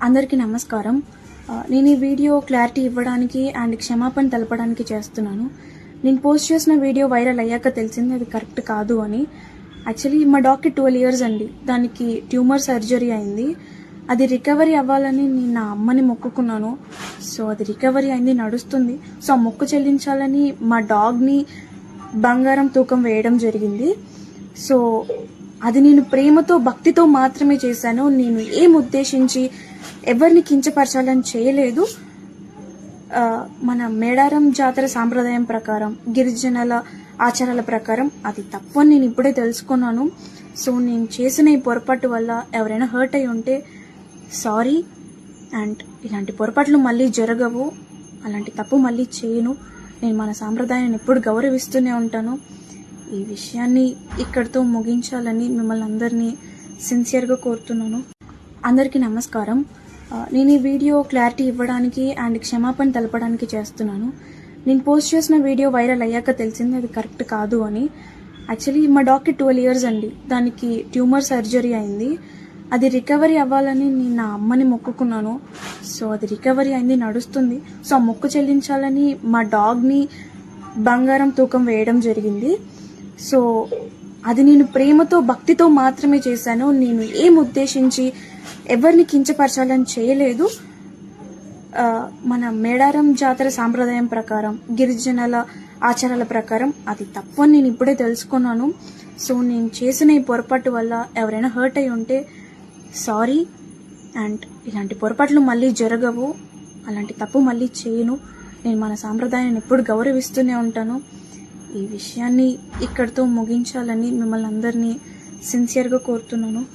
అందరికీ నమస్కారం. నేను ఈ వీడియో క్లారిటీ ఇవ్వడానికి అండ్ క్షమాపణ తెలపడానికి చేస్తున్నాను. నేను పోస్ట్ చేసిన వీడియో వైరల్ అయ్యాక తెలిసింది అది కరెక్ట్ కాదు అని. యాక్చువల్లీ మా డాక్టర్ 12 ఇయర్స్ అండి. దానికి ట్యూమర్ సర్జరీ అయింది. అది రికవరీ అవ్వాలని నేను నా అమ్మని మొక్కుకున్నాను. సో అది రికవరీ అయింది, నడుస్తుంది. సో ఆ మొక్కు చెల్లించాలని మా డాగ్ని బంగారం తూకం వేయడం జరిగింది. సో అది నేను ప్రేమతో భక్తితో మాత్రమే చేశాను. నేను ఏం ఉద్దేశించి ఎవరిని కించపరచాలని చేయలేదు. మన మేడారం జాతర సాంప్రదాయం ప్రకారం, గిరిజనుల ఆచారాల ప్రకారం అది తప్పు అని నేను ఇప్పుడే తెలుసుకున్నాను. సో నేను చేసిన ఈ పొరపాటు వల్ల ఎవరైనా హర్ట్ అయి ఉంటే సారీ. అండ్ ఇలాంటి పొరపాట్లు మళ్ళీ జరగవు. అలాంటి తప్పు మళ్ళీ చేయను. నేను మన సాంప్రదాయాన్ని ఎప్పుడు గౌరవిస్తూనే ఉంటాను. ఈ విషయాన్ని ఇక్కడితో ముగించాలని మిమ్మల్ని అందరినీ సిన్సియర్గా కోరుతున్నాను. అందరికీ నమస్కారం. నేను ఈ వీడియో క్లారిటీ ఇవ్వడానికి అండ్ క్షమాపణ తెలపడానికి చేస్తున్నాను. నేను పోస్ట్ చేసిన వీడియో వైరల్ అయ్యాక తెలిసింది అది కరెక్ట్ కాదు అని. యాక్చువల్లీ మా డాక్టర్ 12 ఇయర్స్ అండి. దానికి ట్యూమర్ సర్జరీ అయింది. అది రికవరీ అవ్వాలని నేను నా అమ్మని మొక్కుకున్నాను. సో అది రికవరీ అయింది, నడుస్తుంది. సో ఆ మొక్కు చెల్లించాలని మా డాగ్ని బంగారం తూకం వేయడం జరిగింది. సో అది నేను ప్రేమతో భక్తితో మాత్రమే చేశాను. నేను ఏం ఉద్దేశించి ఎవరిని కించపరచాలని చేయలేదు. మన మేడారం జాతర సాంప్రదాయం ప్రకారం, గిరిజనుల ఆచారాల ప్రకారం అది తప్పు అని నేను ఇప్పుడే తెలుసుకున్నాను. సో నేను చేసిన ఈ పొరపాటు వల్ల ఎవరైనా హర్ట్ అయి ఉంటే సారీ. అండ్ ఇలాంటి పొరపాట్లు మళ్ళీ జరగవు. అలాంటి తప్పు మళ్ళీ చేయను. నేను మన సాంప్రదాయాన్ని ఎప్పుడు గౌరవిస్తూనే ఉంటాను. ఈ విషయాన్ని ఇక్కడితో ముగించాలని మిమ్మల్ని అందరినీ సిన్సియర్గా కోరుతున్నాను.